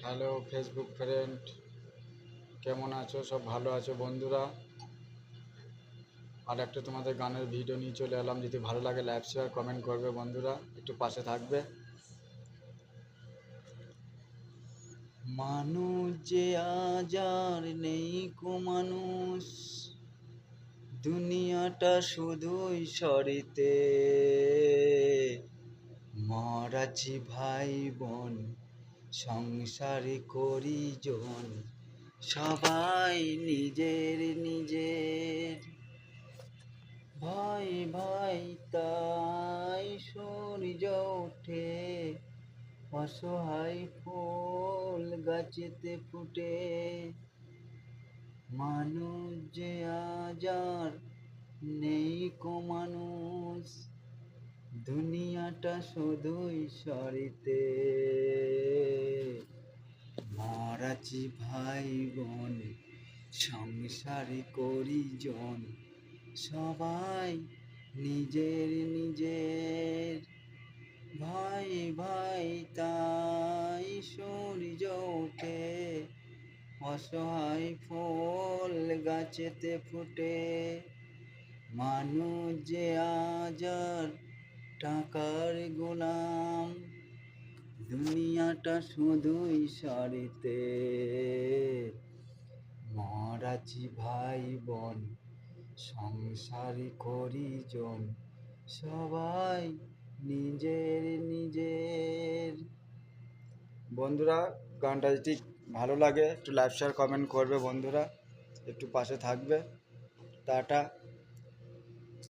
Hello Facebook friend, কেমন আছো? সব ভালো আছো বন্ধুরা? আর একটা তোমাদের গানের ভিডিও নিয়ে চলে এলাম। যদি ভালো লাগে লাইক শেয়ার কমেন্ট করবে বন্ধুরা, একটু পাশে থাকবে। মানুষ যে আজ আর নেই কো মানুষ, দুনিয়াটা শুধুই সরিতে। মরাছি ভাই বোন, সংসারে করি জন, সবাই নিজের নিজের। ভাই ভাই তাই সূর্য ওঠে, অসহায় ফুল গাছেতে ফুটে। মানুষ যে আজ আর নেই কো মানুষ, দুনিয়াটা শুধুই সরিতে। মরাছি ভাই বোন, সংসারে করি জন, সবাই নিজের নিজের। ভাই ভাই তাই সূর্য ওঠে, অসহায় ফুল গাছেতে ফুটে। মানুষ যে আজ আর টাকার গোলাম, দুনিয়াটা শুধুই সরিতে। মরাছি ভাই বোন, সংসারে করি জন, সবাই নিজের নিজের। বন্ধুরা, গানটা যদি ভালো লাগে একটু লাইক শেয়ার কমেন্ট করবে বন্ধুরা, একটু পাশে থাকবে। টাটা।